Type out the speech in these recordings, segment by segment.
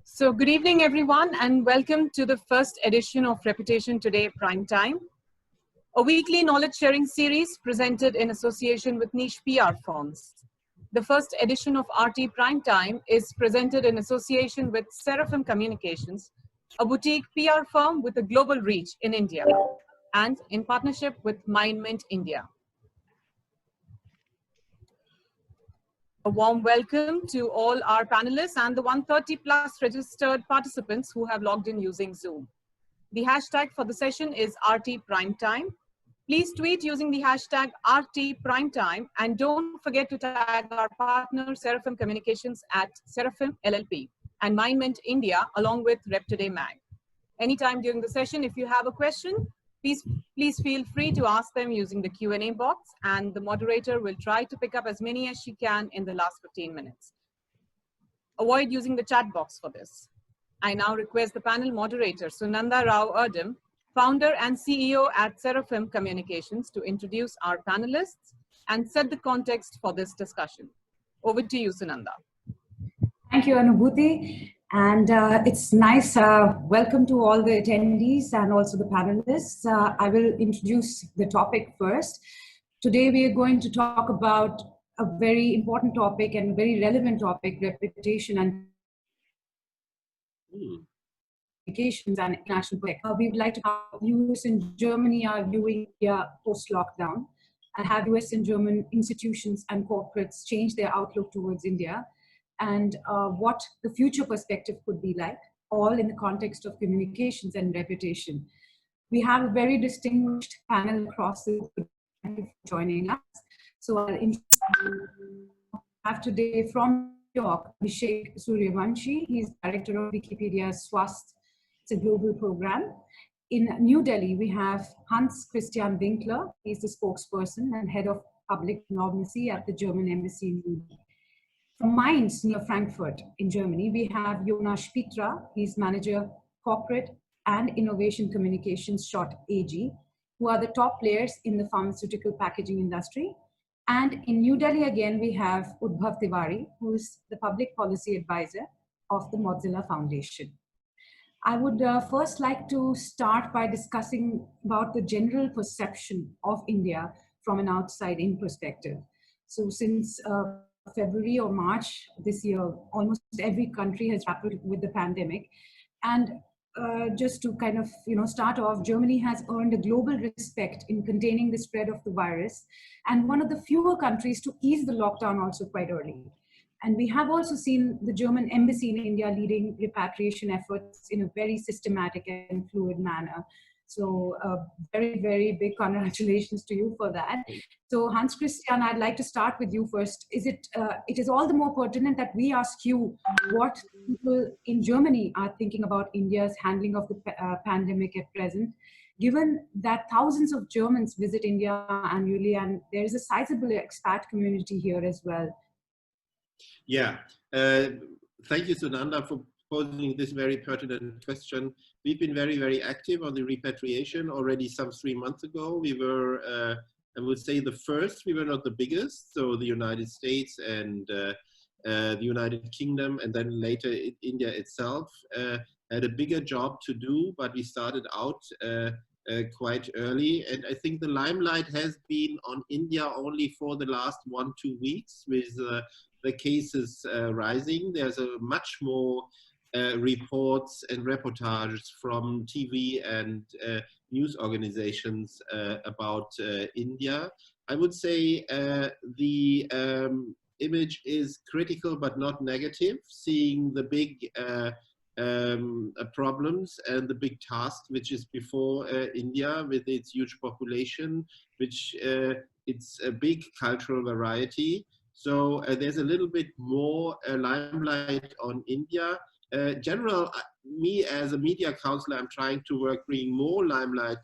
So good evening, everyone, and welcome to the first edition of Reputation Today Prime Time, a weekly knowledge sharing series presented in association with niche PR firms. The first edition of RT Prime Time is presented in association with Seraphim Communications, a boutique PR firm with a global reach in India, and in partnership with MindMint India. A warm welcome to all our panelists and the 130 plus registered participants who have logged in using Zoom. The hashtag for the session is RT Prime Time. Please tweet using the hashtag RT Prime Time, and don't forget to tag our partner Seraphim Communications at Seraphim LLP and MindMint India along with Rep Today Mag. Anytime during the session, if you have a question, please feel free to ask them using the Q&A box, and the moderator will try to pick up as many as she can in the last 15 minutes. Avoid using the chat box for this. I now request the panel moderator, Sunanda Rao Erdem, founder and CEO at Seraphim Communications, to introduce our panelists and set the context for this discussion. Over to you, Sunanda. Thank you, Anubhuti. And it's nice. Welcome to all the attendees and also the panelists. I will introduce the topic first. Today, we are going to talk about a very important topic and a very relevant topic, reputation and communications and international tech. We would like to have US and Germany are viewing India post-lockdown, and have US and German institutions and corporates change their outlook towards India, and what the future perspective could be like, all in the context of communications and reputation. We have a very distinguished panel across the joining us. So I'll have today from New York, Abhishek Suryawanshi. He's director of Wikipedia's SWASTHA. It's a global program. In New Delhi, we have Hans Christian Winkler. He's the spokesperson and head of public normacy at the German embassy in New Delhi. From Mainz, near Frankfurt in Germany, we have Jonas Spitra. He's manager corporate and innovation communications, SCHOTT AG, who are the top players in the pharmaceutical packaging industry. And in New Delhi again, we have Udbhav Tiwari, who is the public policy advisor of the Mozilla Foundation. I would first like to start by discussing about the general perception of India from an outside-in perspective. So since February or March this year, almost every country has grappled with the pandemic. And just to kind of start off, Germany has earned a global respect in containing the spread of the virus, and one of the fewer countries to ease the lockdown also quite early. And we have also seen the German embassy in India leading repatriation efforts in a very systematic and fluid manner. So very, very big congratulations to you for that. So Hans Christian, I'd like to start with you first. It is all the more pertinent that we ask you what people in Germany are thinking about India's handling of the pandemic at present, given that thousands of Germans visit India annually, and there is a sizable expat community here as well. Yeah, thank you, Sunanda, for posing this very pertinent question. We've been very, very active on the repatriation already some 3 months ago. We were, I would say, the first. We were not the biggest. So the United States and the United Kingdom, and then later India itself had a bigger job to do, but we started out quite early. And I think the limelight has been on India only for the last 1-2 weeks with the cases rising. There's a much more reports and reportages from TV and news organizations about India. I would say the image is critical but not negative, seeing the big problems and the big task which is before India with its huge population, which it's a big cultural variety. So there's a little bit more limelight on India. General, me as a media counselor, I'm trying to bring more limelight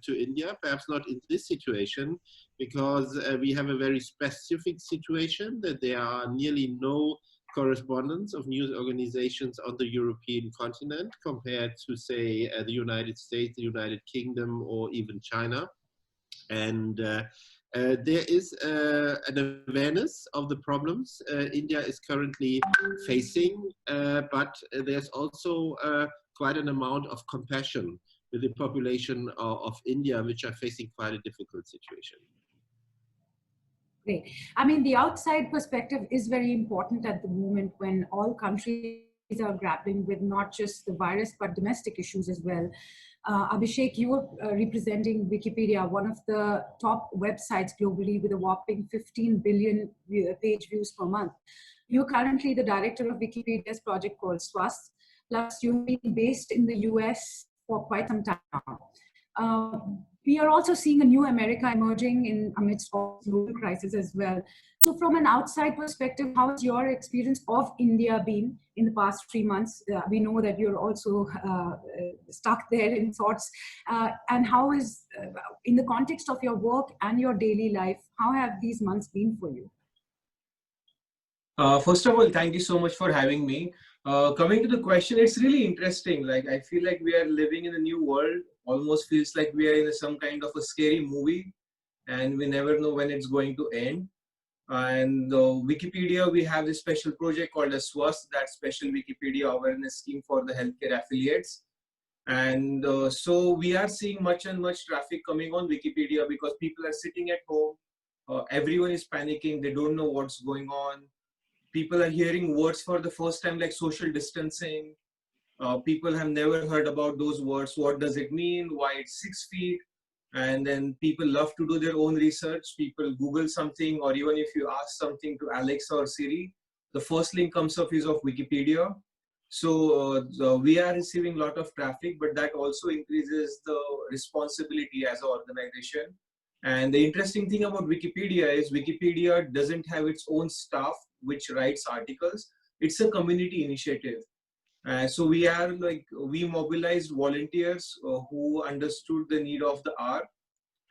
to India, perhaps not in this situation, because we have a very specific situation that there are nearly no correspondents of news organizations on the European continent compared to, say, the United States, the United Kingdom, or even China. And There is an awareness of the problems India is currently facing, but there's also quite an amount of compassion with the population of India, which are facing quite a difficult situation. Great. I mean, the outside perspective is very important at the moment when all countries are grappling with not just the virus, but domestic issues as well. Abhishek, you are representing Wikipedia, one of the top websites globally with a whopping 15 billion page views per month. You're currently the director of Wikipedia's project called SWASTHA, plus you've been based in the US for quite some time now. We are also seeing a new America emerging in amidst all global crisis as well. So from an outside perspective, how has your experience of India been in the past 3 months? We know that you're also stuck there in thoughts. And how is, in the context of your work and your daily life, how have these months been for you? First of all, thank you so much for having me. Coming to the question, it's really interesting. Like, I feel like we are living in a new world. Almost feels like we are in some kind of a scary movie, and we never know when it's going to end. And Wikipedia, we have this special project called as SWASTHA, that special Wikipedia awareness scheme for the healthcare affiliates. And so we are seeing much and much traffic coming on Wikipedia because people are sitting at home. Everyone is panicking. They don't know what's going on. People are hearing words for the first time, like social distancing. People have never heard about those words. What does it mean? Why it's 6 feet? And then people love to do their own research. People Google something, or even if you ask something to Alexa or Siri, the first link comes up is of Wikipedia. So we are receiving a lot of traffic, but that also increases the responsibility as an organization. And the interesting thing about Wikipedia is Wikipedia doesn't have its own staff which writes articles. It's a community initiative. So we mobilized volunteers who understood the need of the hour,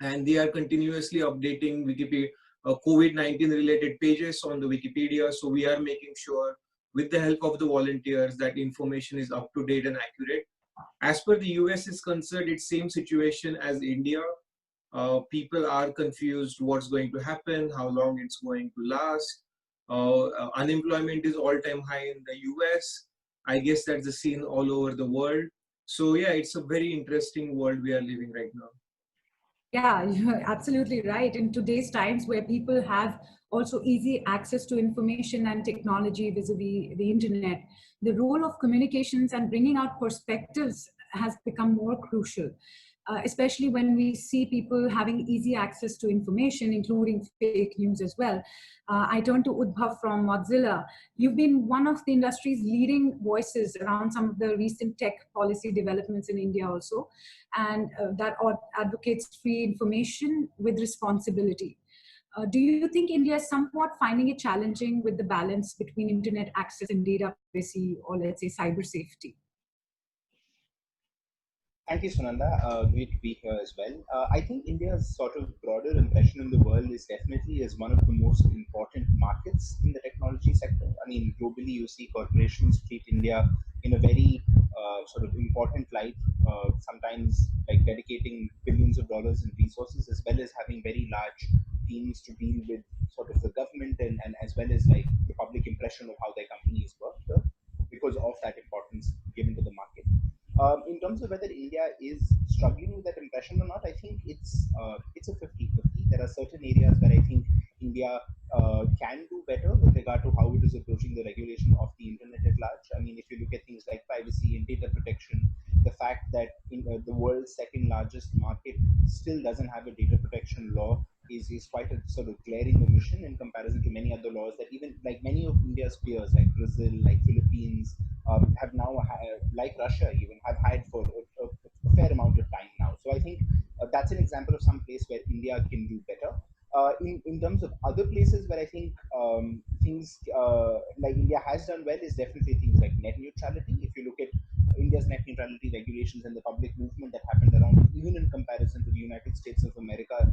and they are continuously updating Wikipedia COVID-19 related pages on the Wikipedia. So we are making sure, with the help of the volunteers, that information is up to date and accurate. As per the US is concerned, it's same situation as India. People are confused what's going to happen, how long it's going to last. Unemployment is all-time high in the US. I guess that's the scene all over the world. So yeah, it's a very interesting world we are living right now. Yeah, you're absolutely right. In today's times where people have also easy access to information and technology vis-a-vis the internet, the role of communications and bringing out perspectives has become more crucial. Especially when we see people having easy access to information, including fake news as well. I turn to Udbhav from Mozilla. You've been one of the industry's leading voices around some of the recent tech policy developments in India also, and that advocates free information with responsibility. Do you think India is somewhat finding it challenging with the balance between internet access and data privacy, or let's say cyber safety? Thank you, Sunanda. Great to be here as well. I think India's sort of broader impression in the world is definitely as one of the most important markets in the technology sector. I mean, globally, you see corporations treat India in a very sort of important light, sometimes like dedicating billions of dollars in resources, as well as having very large teams to deal with sort of the government and as well as like the public impression of how their companies work because of that importance given to the market. In terms of whether India is struggling with that impression or not, I think it's a 50-50. There are certain areas where I think India can do better with regard to how it is approaching the regulation of the internet at large. I mean, if you look at things like privacy and data protection, the fact that in the world's second largest market still doesn't have a data protection law is quite a sort of glaring omission in comparison to many other laws that even like many of India's peers like Brazil, like Philippines, have now, like Russia even, have had for a fair amount of time now. So I think that's an example of some place where India can do better. In terms of other places where I think things like India has done well is definitely things like net neutrality. If you look at India's net neutrality regulations and the public movement that happened around, even in comparison to the United States of America,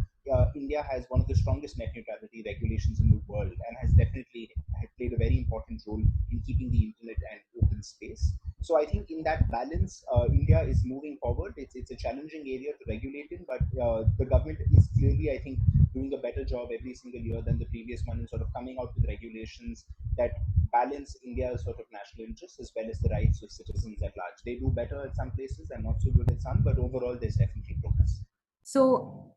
India has one of the strongest net neutrality regulations in the world and has definitely played a very important role in keeping the internet an open space. So I think in that balance, India is moving forward. It's a challenging area to regulate in, but the government is clearly, I think, doing a better job every single year than the previous one in sort of coming out with regulations that balance India's sort of national interests as well as the rights of citizens at large. They do better at some places and not so good at some, but overall there's definitely progress. So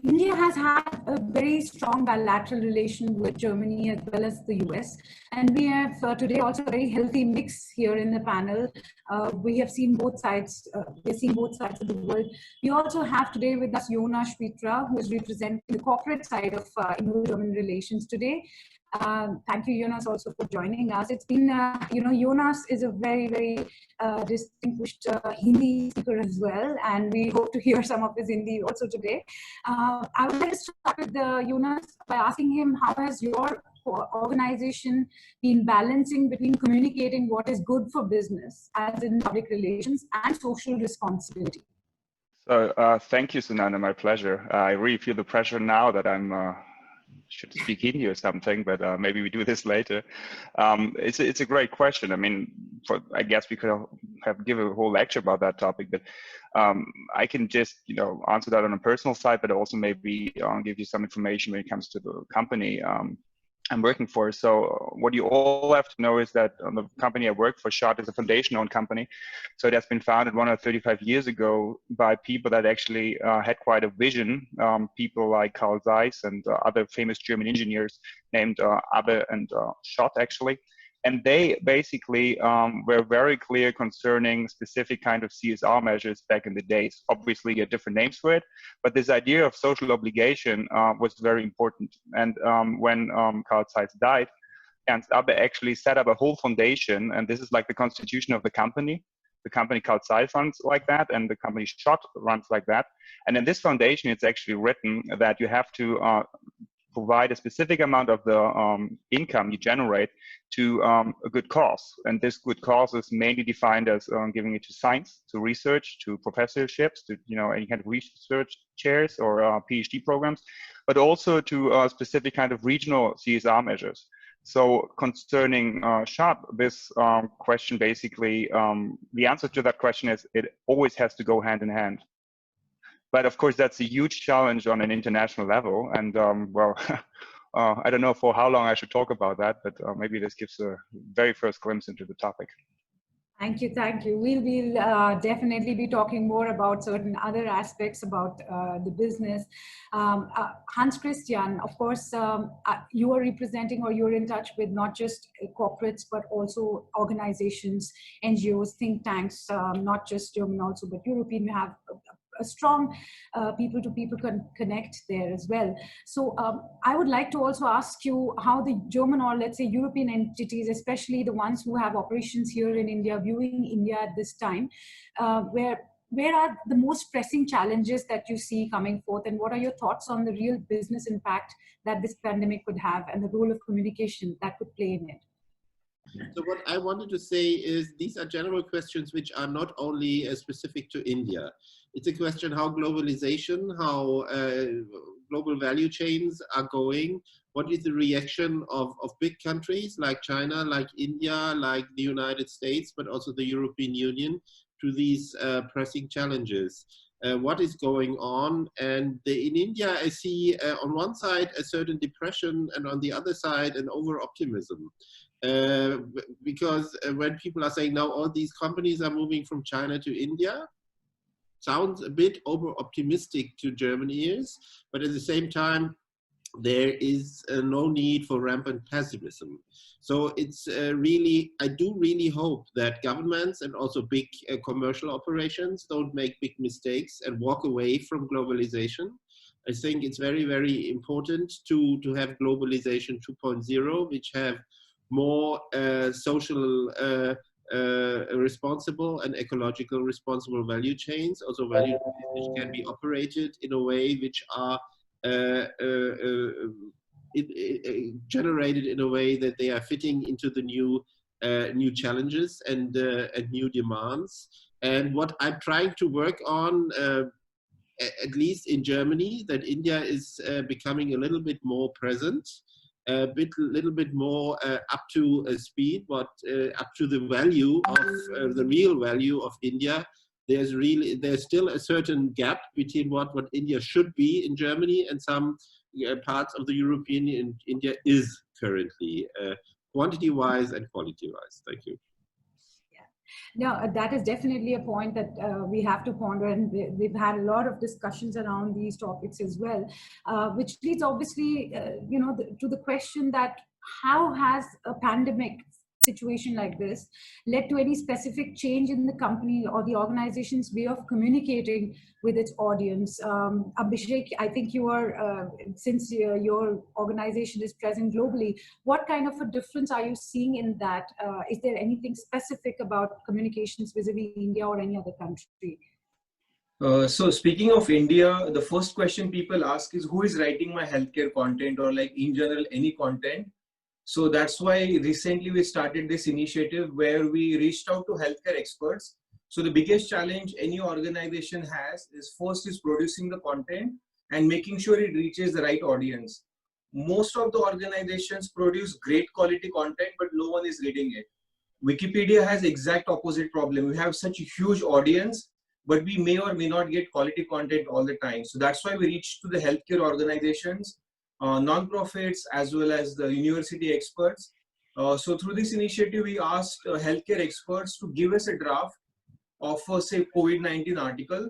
India has had a very strong bilateral relation with Germany as well as the US. And we have today also a very healthy mix here in the panel. We have seen both sides, we've seen both sides of the world. We also have today with us Jonas, Spitra, who is representing the corporate side of Indo-German relations today. Thank you, Jonas, also for joining us. It's been, Jonas is a very, very distinguished Hindi speaker as well, and we hope to hear some of his Hindi also today. I would like to start with Jonas by asking him, how has your organization been balancing between communicating what is good for business, as in public relations, and social responsibility? So thank you, Sunanda, my pleasure. I really feel the pressure now that I'm should speak Hindi or something, but maybe we do this later. It's a great question. I mean, I guess we could have given a whole lecture about that topic, but I can just answer that on a personal side, but also maybe give you some information when it comes to the company I'm working for. So what you all have to know is that the company I work for, SCHOTT, is a foundation-owned company. So it has been founded 135 years ago by people that actually had quite a vision. People like Carl Zeiss and other famous German engineers named Abbe and SCHOTT, actually. And they basically were very clear concerning specific kind of CSR measures back in the days. Obviously, you had different names for it, but this idea of social obligation was very important. And when Carl Zeiss died, Ernst Abbe actually set up a whole foundation, and this is like the constitution of the company. The company Carl Zeiss runs like that, and the company SCHOTT runs like that. And in this foundation, it's actually written that you have to provide a specific amount of the income you generate to a good cause. And this good cause is mainly defined as giving it to science, to research, to professorships, to any kind of research chairs or PhD programs, but also to specific kind of regional CSR measures. So concerning SCHOTT, this question basically, the answer to that question is it always has to go hand in hand. But of course, that's a huge challenge on an international level. And well, I don't know for how long I should talk about that, but maybe this gives a very first glimpse into the topic. Thank you, thank you. We'll definitely be talking more about certain other aspects about the business. Hans Christian, of course, you are representing, or you're in touch with not just corporates, but also organizations, NGOs, think tanks, not just German also, but European. We have a strong people-to-people connect there as well. So I would like to also ask you how the German, or let's say European entities, especially the ones who have operations here in India, viewing India at this time, where are the most pressing challenges that you see coming forth, and what are your thoughts on the real business impact that this pandemic could have and the role of communication that could play in it? So what I wanted to say is these are general questions which are not only specific to India. It's a question how globalization, how global value chains are going. What is the reaction of big countries like China, like India, like the United States, but also the European Union to these pressing challenges? What is going on? And in India, I see on one side a certain depression, and on the other side an over-optimism. Because when people are saying now all these companies are moving from China to India, sounds a bit over-optimistic to German ears, but at the same time, there is no need for rampant pessimism. So it's really, I do really hope that governments and also big commercial operations don't make big mistakes and walk away from globalization. I think it's very, very important to have globalization 2.0, which have more social responsible and ecological responsible value chains, also value chains which can be operated in a way which are generated in a way that they are fitting into the new challenges and new demands. And what I'm trying to work on, at least in Germany, that India is becoming a little bit more present, a little bit more up to speed, but up to the value of the real value of India, there's still a certain gap between what India should be in Germany and some parts of the European Union India is currently, quantity-wise and quality-wise. Thank you. No, that is definitely a point that we have to ponder, and we've had a lot of discussions around these topics as well, which leads obviously, to the question that how has a pandemic situation like this led to any specific change in the company or the organization's way of communicating with its audience? Abhishek, I think you are, since your organization is present globally, what kind of a difference are you seeing in that? Is there anything specific about communications vis-a-vis India or any other country? So speaking of India, the first question people ask is who is writing my healthcare content, or like in general any content. So that's why recently we started this initiative where we reached out to healthcare experts. So the biggest challenge any organization has is first is producing the content and making sure it reaches the right audience. Most of the organizations produce great quality content, but no one is reading it. Wikipedia has exact opposite problem. We have such a huge audience, but we may or may not get quality content all the time. So that's why we reached to the healthcare organizations, non-profits, as well as the university experts. So through this initiative, we asked healthcare experts to give us a draft of say COVID-19 article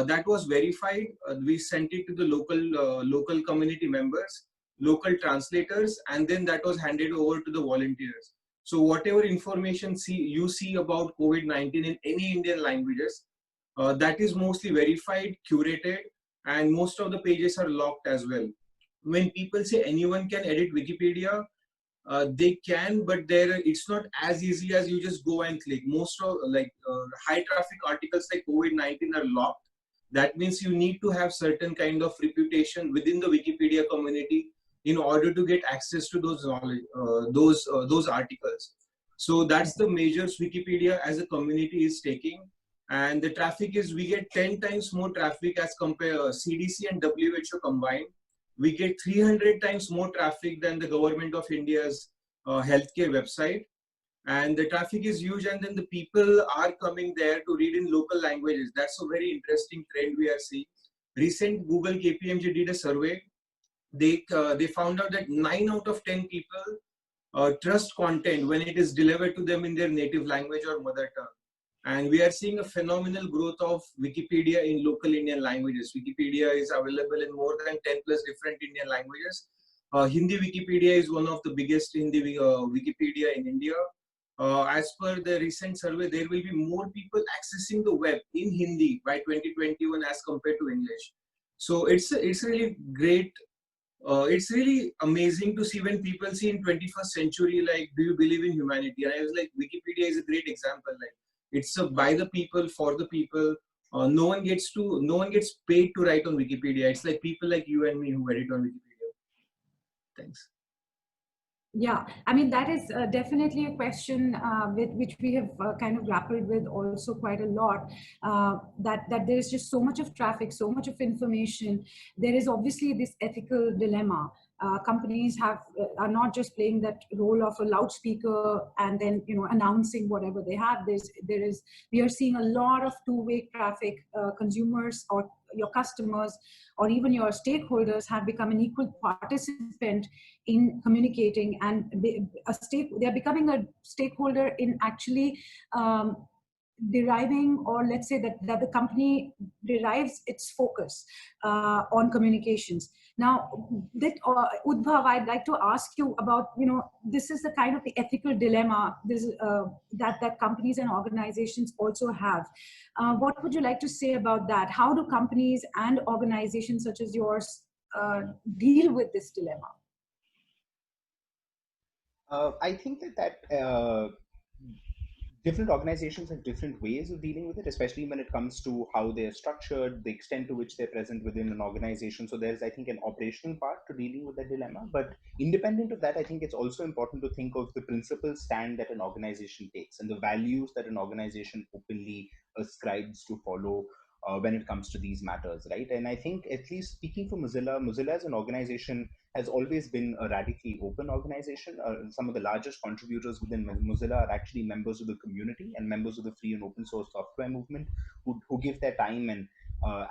that was verified. We sent it to the local community members, local translators, and then that was handed over to the volunteers. So whatever information you see about COVID-19 in any Indian languages, that is mostly verified, curated, and most of the pages are locked as well. When people say anyone can edit Wikipedia, they can, but it's not as easy as you just go and click. Most of high traffic articles like COVID-19 are locked. That means you need to have certain kind of reputation within the Wikipedia community in order to get access to those knowledge, those articles. So that's the measures Wikipedia as a community is taking. And the traffic is, we get 10 times more traffic as compared CDC and WHO combined. We get 300 times more traffic than the government of India's healthcare website. And the traffic is huge, and then the people are coming there to read in local languages. That's a very interesting trend we are seeing. Recent Google KPMG did a survey. They found out that 9 out of 10 people trust content when it is delivered to them in their native language or mother tongue. And we are seeing a phenomenal growth of Wikipedia in local Indian languages. Wikipedia is available in more than 10 plus different Indian languages. Hindi Wikipedia is one of the biggest Hindi Wikipedia in India. As per the recent survey, there will be more people accessing the web in Hindi by 2021 as compared to English. So it's really great. It's really amazing to see when people see in 21st century, like, do you believe in humanity? And I was like, Wikipedia is a great example. Like, it's by the people, for the people. No one gets paid to write on Wikipedia. It's like people like you and me who edit on Wikipedia. Thanks. Yeah, I mean, that is definitely a question with which we have kind of grappled with also quite a lot, that there is just so much of traffic, so much of information. There is obviously this ethical dilemma. Companies are not just playing that role of a loudspeaker and then announcing whatever they have. We are seeing a lot of two-way traffic. Consumers or your customers or even your stakeholders have become an equal participant in communicating, and they're becoming a stakeholder in actually deriving, or let's say that the company derives its focus on communications. Now, Udbhav, I'd like to ask you about, this is the kind of the ethical dilemma that companies and organizations also have. What would you like to say about that? How do companies and organizations such as yours deal with this dilemma? I think that different organizations have different ways of dealing with it, especially when it comes to how they're structured, the extent to which they're present within an organization. So there's, I think, an operational part to dealing with that dilemma. But independent of that, I think it's also important to think of the principal stand that an organization takes and the values that an organization openly ascribes to follow when it comes to these matters, right? And I think, at least speaking for Mozilla as an organization has always been a radically open organization. Some of the largest contributors within Mozilla are actually members of the community and members of the free and open source software movement who give their time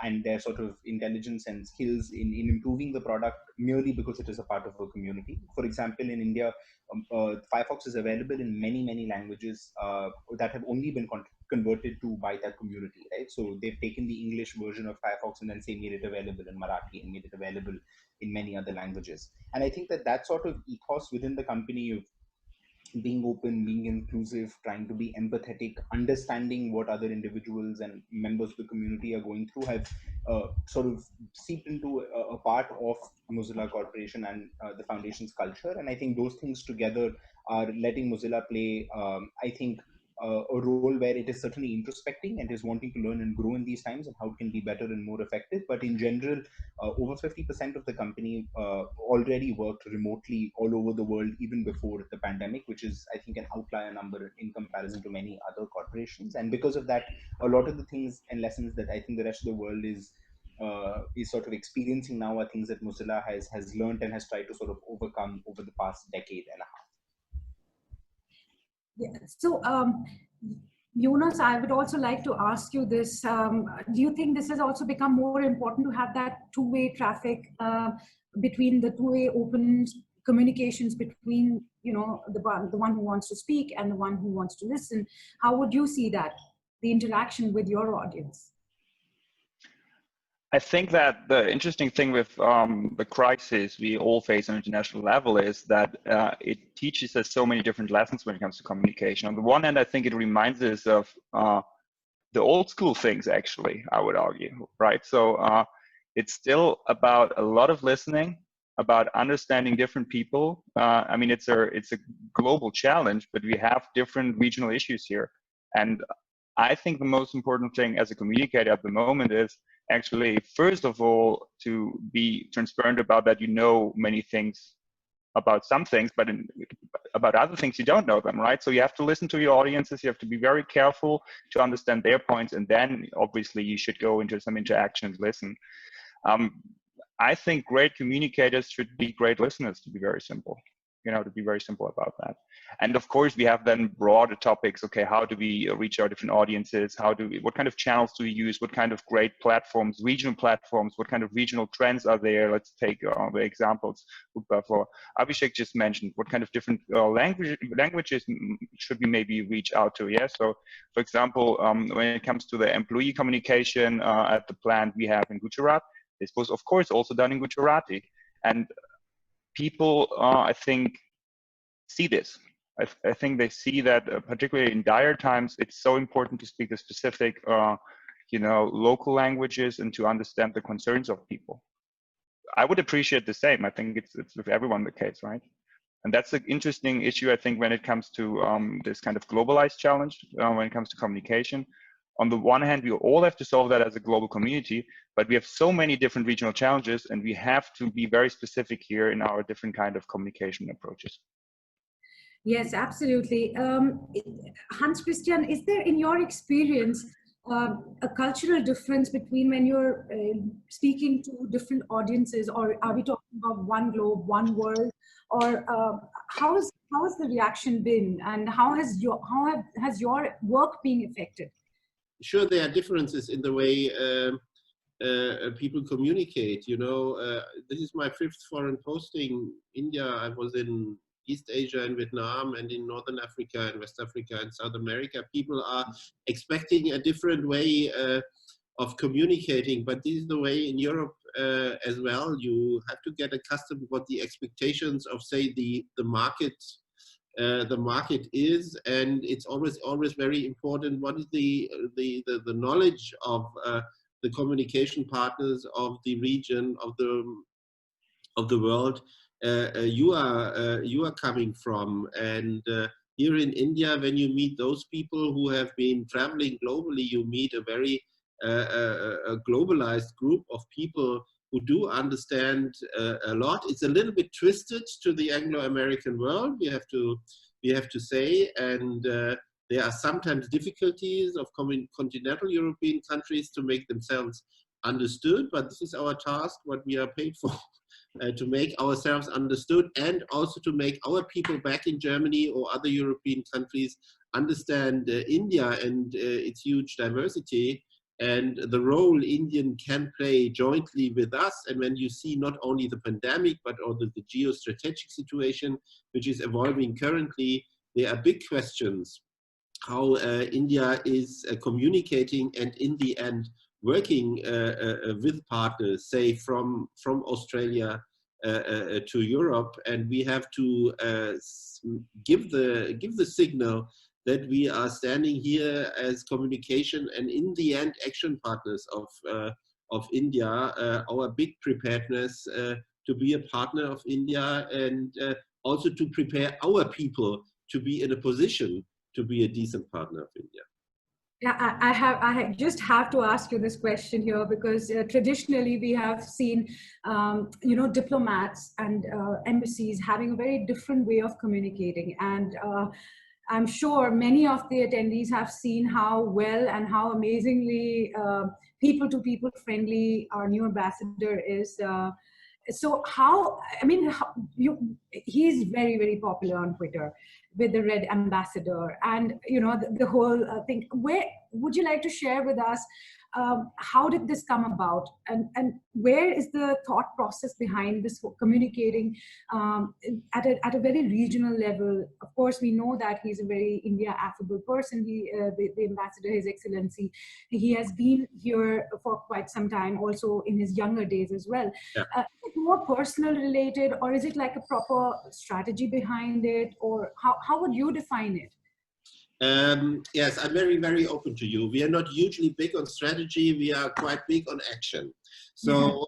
and their sort of intelligence and skills in improving the product merely because it is a part of a community. For example, in India, Firefox is available in many languages that have only been converted to by that community, right? So they've taken the English version of Firefox and then say made it available in Marathi and made it available in many other languages. And I think that sort of ethos within the company of being open, being inclusive, trying to be empathetic, understanding what other individuals and members of the community are going through have sort of seeped into a part of Mozilla Corporation and the foundation's culture. And I think those things together are letting Mozilla play, I think, a role where it is certainly introspecting and is wanting to learn and grow in these times and how it can be better and more effective. But in general, over 50% of the company already worked remotely all over the world, even before the pandemic, which is, I think, an outlier number in comparison to many other corporations. And because of that, a lot of the things and lessons that I think the rest of the world is sort of experiencing now are things that Mozilla has learned and has tried to sort of overcome over the past decade and a half. Yeah. So, Jonas, I would also like to ask you this. Do you think this has also become more important to have that two-way traffic between the two-way open communications between, you know, the one who wants to speak and the one who wants to listen? How would you see that, the interaction with your audience? I think that the interesting thing with the crisis we all face on an international level is that it teaches us so many different lessons when it comes to communication. On the one hand, I think it reminds us of the old school things, actually, I would argue, right? So it's still about a lot of listening, about understanding different people. I mean, it's a global challenge, but we have different regional issues here. And I think the most important thing as a communicator at the moment is actually, first of all, to be transparent about that you know many things about some things, but about other things you don't know them, right? So you have to listen to your audiences, you have to be very careful to understand their points, and then obviously you should go into some interaction and listen. I think great communicators should be great listeners, to be very simple. You know, to be very simple about that. And of course, we have then broader topics. Okay, how do we reach our different audiences? What kind of channels do we use? What kind of great platforms, regional platforms? What kind of regional trends are there? Let's take the examples for Abhishek just mentioned. What kind of different languages should we maybe reach out to? Yeah. So, for example, when it comes to the employee communication at the plant we have in Gujarat, this was of course also done in Gujarati, and people, I think, see this. I think they see that, particularly in dire times, it's so important to speak the specific, you know, local languages and to understand the concerns of people. I would appreciate the same. I think it's with everyone the case, right? And that's an interesting issue, I think, when it comes to this kind of globalized challenge, when it comes to communication. On the one hand, we all have to solve that as a global community, but we have so many different regional challenges, and we have to be very specific here in our different kind of communication approaches. Yes, absolutely. Hans Christian, is there, in your experience, a cultural difference between when you're speaking to different audiences, or are we talking about one globe, one world, or how has the reaction been, and how has your work been affected? Sure, there are differences in the way people communicate. You know, this is my 5th foreign posting. India, I was in East Asia and Vietnam, and in Northern Africa and West Africa and South America. People are expecting a different way of communicating, but this is the way in Europe as well. You have to get accustomed to what the expectations of, say, the market is, and it's always very important what is the knowledge of the communication partners of the region, of the world you are coming from. And here in India, when you meet those people who have been traveling globally, you meet a very a globalized group of people who do understand a lot. It's a little bit twisted to the Anglo-American world, we have to say, and there are sometimes difficulties of continental European countries to make themselves understood, but this is our task, what we are paid for. to make ourselves understood, and also to make our people back in Germany or other European countries understand India and its huge diversity and the role Indian can play jointly with us. And when you see not only the pandemic, but also the geostrategic situation, which is evolving currently, there are big questions how India is communicating and in the end working with partners, say from Australia to Europe, and we have to give the signal that we are standing here as communication and in the end action partners of India, our big preparedness to be a partner of India, and also to prepare our people to be in a position to be a decent partner of India. Yeah, I just have to ask you this question here, because traditionally we have seen, diplomats and embassies having a very different way of communicating. And I'm sure many of the attendees have seen how well and how amazingly people-to-people friendly our new ambassador is. So he's very, very popular on Twitter with the Red Ambassador, and the whole thing. Where would you like to share with us how did this come about, and where is the thought process behind this communicating at a very regional level? Of course, we know that he's a very India affable person. The ambassador, His Excellency, he has been here for quite some time, also in his younger days as well. Yeah. Is it more personal related, or is it like a proper strategy behind it, or how would you define it? Yes, I'm very, very open to you. We are not hugely big on strategy. We are quite big on action. So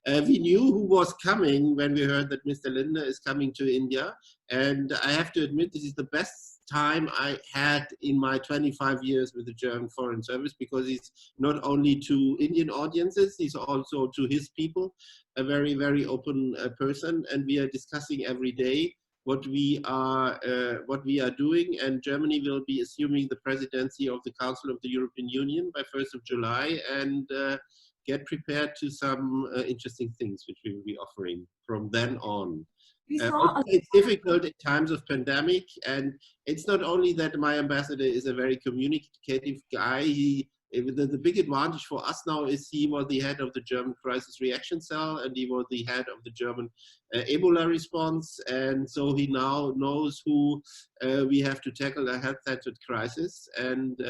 we knew who was coming when we heard that Mr. Lindner is coming to India. And I have to admit, this is the best time I had in my 25 years with the German Foreign Service, because he's not only to Indian audiences, he's also to his people, a very, very open person. And we are discussing every day what we are doing, and Germany will be assuming the presidency of the Council of the European Union by 1st of July, and get prepared to some interesting things which we will be offering from then on. It's difficult in times of pandemic, and it's not only that my ambassador is a very communicative guy. The big advantage for us now is he was the head of the German Crisis Reaction Cell, and he was the head of the German Ebola response, and so he now knows who we have to tackle a health-centered crisis. And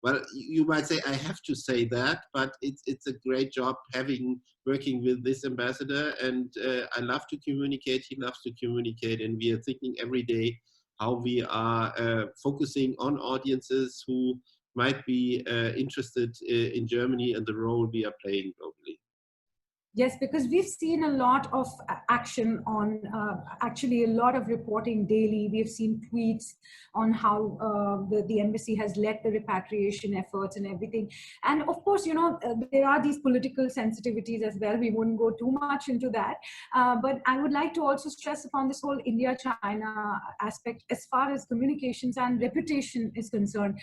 well, you might say I have to say that, but it's a great job working with this ambassador, and I love to communicate, he loves to communicate, and we are thinking every day how we are focusing on audiences who might be interested in Germany and the role we are playing globally. Yes, because we've seen a lot of action on, actually a lot of reporting daily. We've seen tweets on how the embassy has led the repatriation efforts and everything. And of course, there are these political sensitivities as well. We wouldn't go too much into that. But I would like to also stress upon this whole India-China aspect as far as communications and reputation is concerned.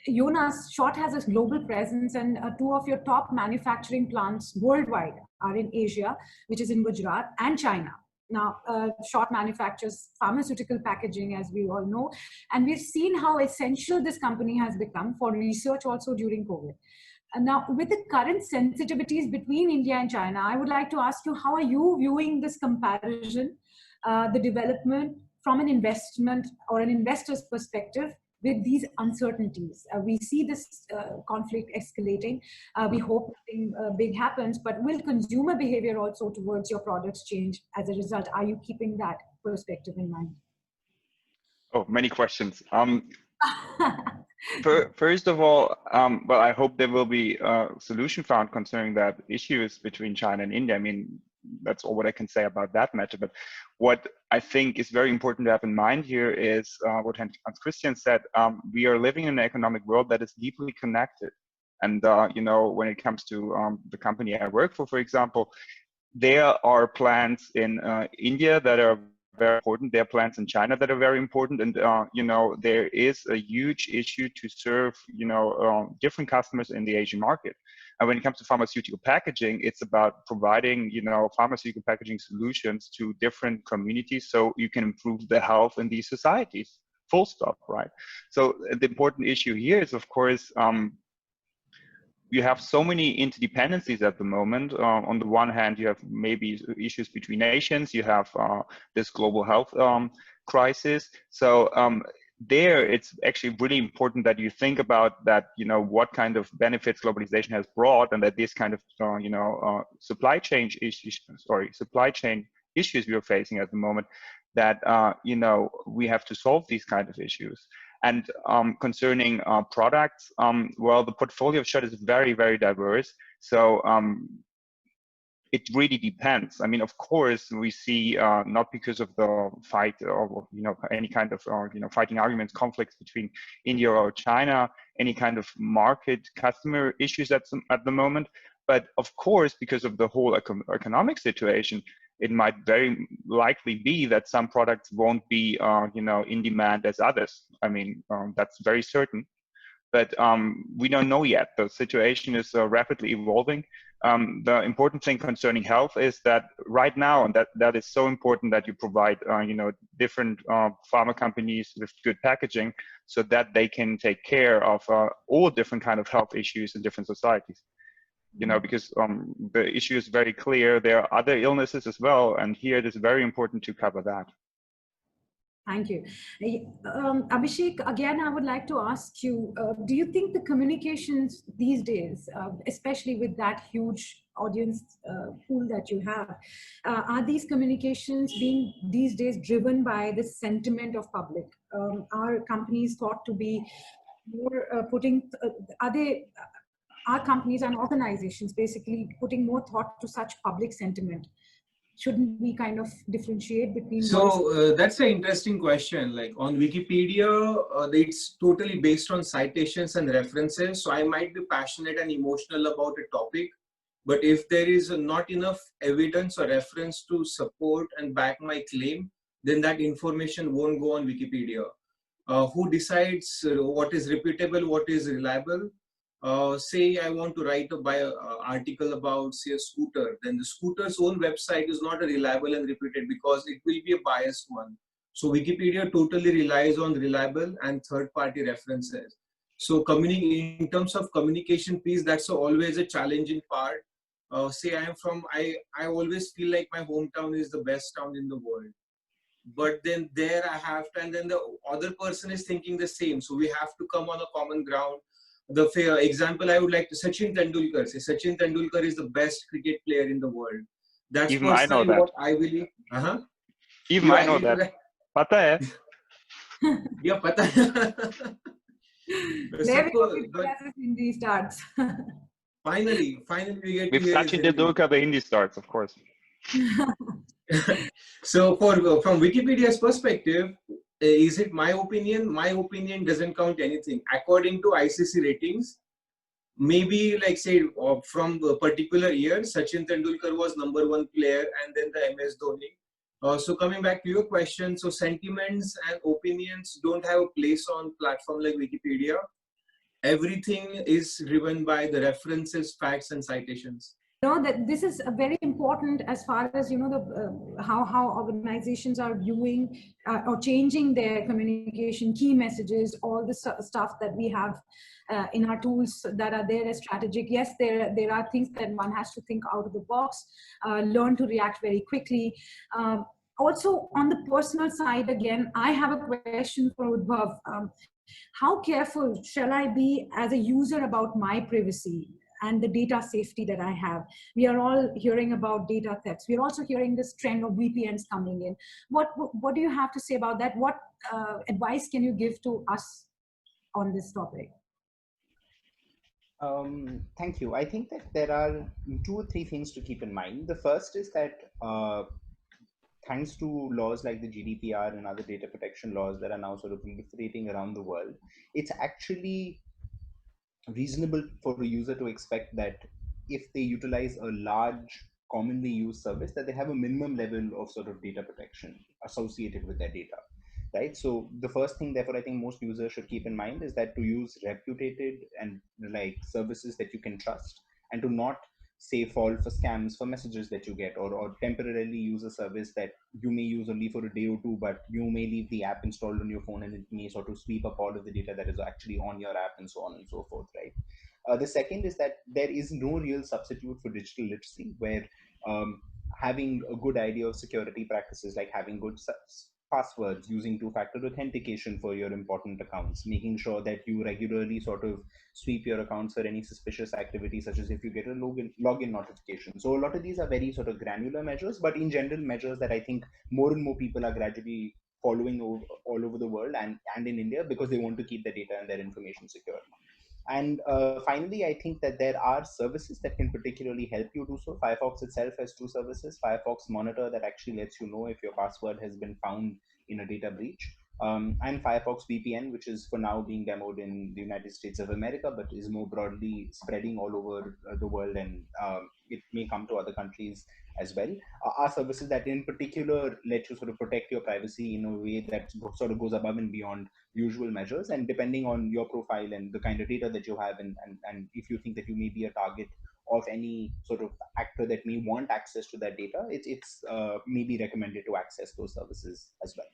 Jonas, SCHOTT has a global presence, and two of your top manufacturing plants worldwide are in Asia, which is in Gujarat, and China. Now, SCHOTT manufactures pharmaceutical packaging, as we all know, and we've seen how essential this company has become for research also during COVID. Now, with the current sensitivities between India and China, I would like to ask you, how are you viewing this comparison, the development from an investment or an investor's perspective, with these uncertainties? We see this conflict escalating. We hope nothing big happens, but will consumer behavior also towards your products change as a result? Are you keeping that perspective in mind? Oh, many questions. First of all, well, I hope there will be a solution found concerning that issues between China and India. I mean, that's all what I can say about that matter. But what I think is very important to have in mind here is what Hans Christian said. We are living in an economic world that is deeply connected. And, when it comes to the company I work for example, there are plants in India that are very important. There are plants in China that are very important, and there is a huge issue to serve different customers in the Asian market. And when it comes to pharmaceutical packaging, it's about providing pharmaceutical packaging solutions to different communities, so you can improve the health in these societies. Full stop, right? So the important issue here is, of course, you have so many interdependencies at the moment. On the one hand, you have maybe issues between nations. You have this global health crisis. So there, it's actually really important that you think about that. What kind of benefits globalization has brought, and that this kind of supply chain issues we are facing at the moment, that we have to solve these kind of issues. And concerning products, well, the portfolio of SCHOTT is very, very diverse. So it really depends. I mean, of course, we see not because of the fight or any kind of fighting arguments, conflicts between India or China, any kind of market customer issues at the moment, but of course, because of the whole economic situation, it might very likely be that some products won't be, in demand as others. I mean, that's very certain. But we don't know yet. The situation is rapidly evolving. The important thing concerning health is that right now, and that is so important, that you provide, different pharma companies with good packaging, so that they can take care of all different kind of health issues in different societies. Because the issue is very clear. There are other illnesses as well, and here it is very important to cover that. Thank you. Abhishek, again, I would like to ask you, do you think the communications these days, especially with that huge audience pool that you have, are these communications being these days driven by the sentiment of public? Are companies thought to be more are companies and organizations basically putting more thought to such public sentiment? Shouldn't we kind of differentiate between? So that's an interesting question. Like on Wikipedia, it's totally based on citations and references. So I might be passionate and emotional about a topic, but if there is not enough evidence or reference to support and back my claim, then that information won't go on Wikipedia. Who decides what is reputable, what is reliable? Say I want to write an article about, say, a scooter, then the scooter's own website is not a reliable and reputed because it will be a biased one. So Wikipedia totally relies on reliable and third-party references. So in terms of communication piece, that's always a challenging part. Say I always feel like my hometown is the best town in the world. But then there I have to, and then the other person is thinking the same. So we have to come on a common ground. The example I would like to, Sachin Tendulkar. Say Sachin Tendulkar is the best cricket player in the world. That's even personally I know that. What I believe. Even I know that. Pata hai. Yeah, pata hai. Hindi starts. Finally we get with Sachin Tendulkar, the Hindi starts, of course. So from Wikipedia's perspective, is it my opinion? My opinion doesn't count anything. According to ICC ratings, maybe like say from a particular year, Sachin Tendulkar was #1 player, and then the MS Dhoni. So coming back to your question, so sentiments and opinions don't have a place on platform like Wikipedia. Everything is driven by the references, facts, and citations. That this is very important as far as how organizations are viewing or changing their communication, key messages, all the stuff that we have in our tools that are there as strategic. Yes, there are things that one has to think out of the box, learn to react very quickly. Also, on the personal side, again, I have a question for Udbhav. How careful shall I be as a user about my privacy and the data safety that I have? We are all hearing about data thefts. We're also hearing this trend of VPNs coming in. What do you have to say about that? What advice can you give to us on this topic? Thank you. I think that there are 2 or 3 things to keep in mind. The first is that thanks to laws like the GDPR and other data protection laws that are now sort of proliferating around the world, it's actually reasonable for a user to expect that if they utilize a large commonly used service, that they have a minimum level of sort of data protection associated with their data, right? So the first thing, therefore, I think most users should keep in mind is that to use reputed and like services that you can trust, and to not say fall for scams for messages that you get, or temporarily use a service that you may use only for a day or two, but you may leave the app installed on your phone and it may sort of sweep up all of the data that is actually on your app, and so on and so forth, right? The second is that there is no real substitute for digital literacy, where having a good idea of security practices, like having good passwords, using two-factor authentication for your important accounts, making sure that you regularly sort of sweep your accounts for any suspicious activity, such as if you get a login notification. So a lot of these are very sort of granular measures, but in general measures that I think more and more people are gradually following all over the world, and in India, because they want to keep their data and their information secure. And finally, I think that there are services that can particularly help you do so. Firefox itself has two services: Firefox Monitor, that actually lets you know if your password has been found in a data breach, and Firefox VPN, which is for now being demoed in the United States of America, but is more broadly spreading all over the world, and it may come to other countries as well. Are services that in particular let you sort of protect your privacy in a way that sort of goes above and beyond usual measures, and depending on your profile and the kind of data that you have, and if you think that you may be a target of any sort of actor that may want access to that data, it's maybe recommended to access those services as well.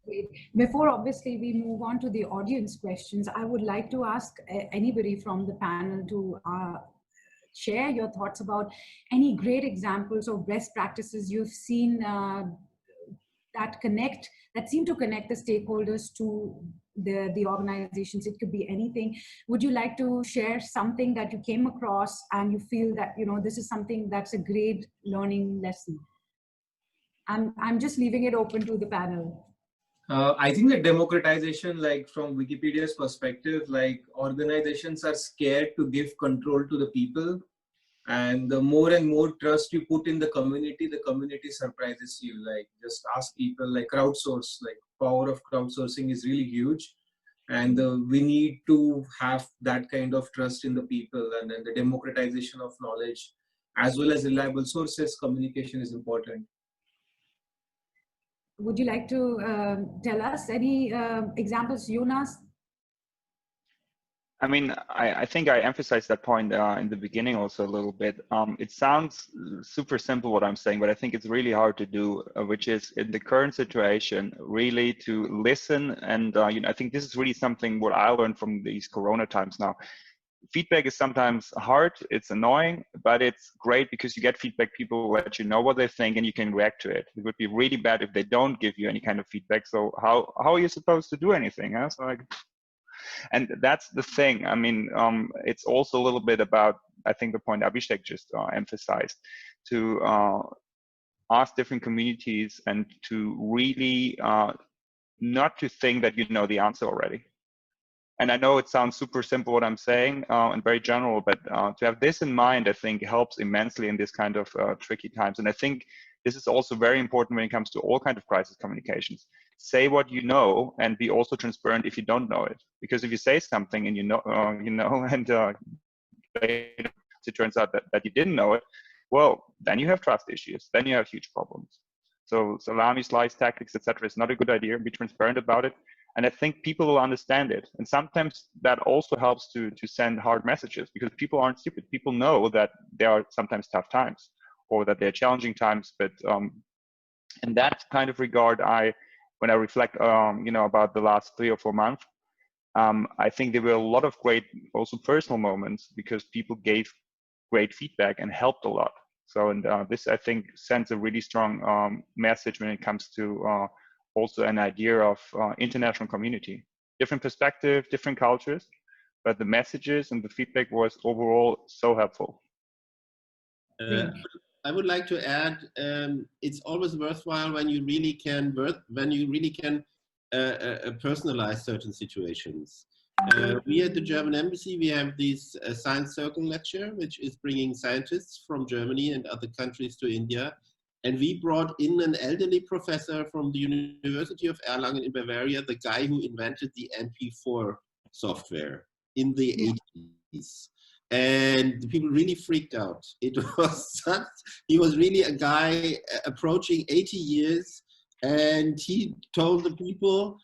Great. Before obviously we move on to the audience questions, I would like to ask anybody from the panel to share your thoughts about any great examples of best practices you've seen that seem to connect the stakeholders to the organizations. It could be anything. Would you like to share something that you came across and you feel that, you know, this is something that's a great learning lesson? I'm just leaving it open to the panel. I think that democratization, like from Wikipedia's perspective, like organizations are scared to give control to the people. And the more and more trust you put in the community surprises you. Like just ask people, like crowdsource, like power of crowdsourcing is really huge. And we need to have that kind of trust in the people, and then the democratization of knowledge, as well as reliable sources. Communication is important. Would you like to tell us any examples, Jonas? I mean, I think I emphasized that point in the beginning also a little bit. It sounds super simple what I'm saying, but I think it's really hard to do, which is in the current situation, really to listen. And you know, I think this is really something what I learned from these Corona times now. Feedback is sometimes hard, it's annoying, but it's great because you get feedback, people let you know what they think and you can react to it. It would be really bad if they don't give you any kind of feedback. So how are you supposed to do anything? Huh? So like, and that's the thing. I mean, it's also a little bit about, I think the point Abhishek just emphasized, to ask different communities and to really not to think that you know the answer already. And I know it sounds super simple what I'm saying and very general, but to have this in mind, I think helps immensely in this kind of tricky times. And I think this is also very important when it comes to all kinds of crisis communications. Say what you know and be also transparent if you don't know it. Because if you say something and you know, and it turns out that you didn't know it, well, then you have trust issues. Then you have huge problems. So salami, slice tactics, etc. is not a good idea. Be transparent about it. And I think people will understand it. And sometimes that also helps to send hard messages, because people aren't stupid. People know that there are sometimes tough times or that there are challenging times. But in that kind of regard, when I reflect, about the last 3 or 4 months, I think there were a lot of great, also personal moments, because people gave great feedback and helped a lot. So, and this, I think, sends a really strong message when it comes to also an idea of international community. Different perspective, different cultures, but the messages and the feedback was overall so helpful. I would like to add, it's always worthwhile when you really can personalize certain situations. We at the German Embassy, we have this Science Circle lecture, which is bringing scientists from Germany and other countries to India. And we brought in an elderly professor from the University of Erlangen in Bavaria, the guy who invented the MP4 software in the 80s. and the people really freaked out. It was such, he was really a guy approaching 80 years, and he told the people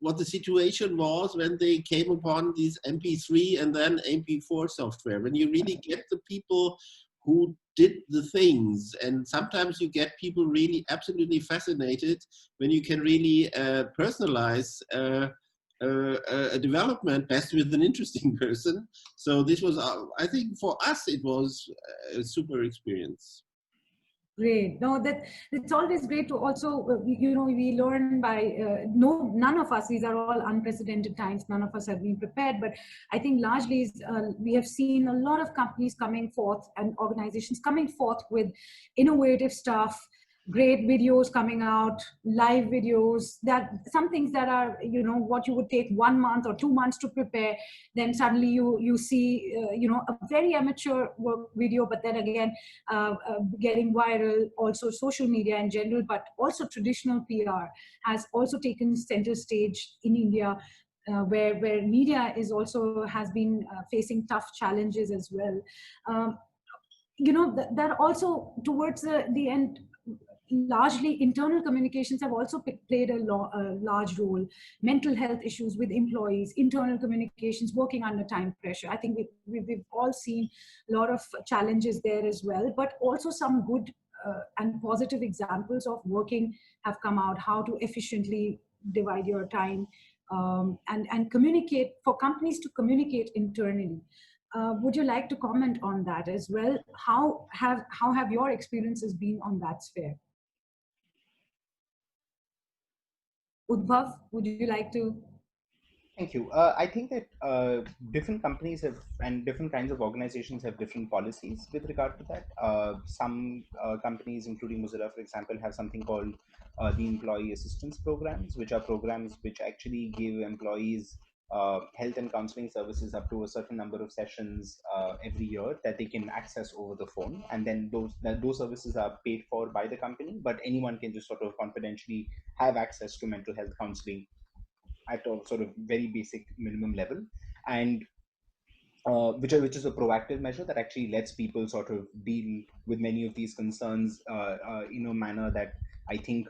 what the situation was when they came upon these MP3 and then MP4 software. When you really get the people who did the things, and sometimes you get people really absolutely fascinated when you can really personalize a development best with an interesting person. So this was, I think for us, it was a super experience. Great. No, that it's always great to also, we learn by, none of us, these are all unprecedented times, none of us have been prepared, but I think largely we have seen a lot of companies coming forth and organizations coming forth with innovative stuff, great videos coming out, live videos, that some things that are, what you would take 1 month or 2 months to prepare, then suddenly you see, a very amateur work video, but then again, getting viral. Also social media in general, but also traditional PR has also taken center stage in India, where media has been facing tough challenges as well. That also towards the end, largely internal communications have also played a large role. Mental health issues with employees, internal communications, working under time pressure. I think we've all seen a lot of challenges there as well, but also some good and positive examples of working have come out, how to efficiently divide your time and communicate, for companies to communicate internally. Would you like to comment on that as well? How have your experiences been on that sphere? Udbhav, would you like to? Thank you. I think that different companies and different kinds of organizations have different policies with regard to that. Some companies, including Mozilla, for example, have something called the employee assistance programs, which are programs which actually give employees health and counseling services up to a certain number of sessions every year that they can access over the phone. And then those services are paid for by the company, but anyone can just sort of confidentially have access to mental health counseling at a sort of very basic minimum level, and which is a proactive measure that actually lets people sort of deal with many of these concerns in a manner that I think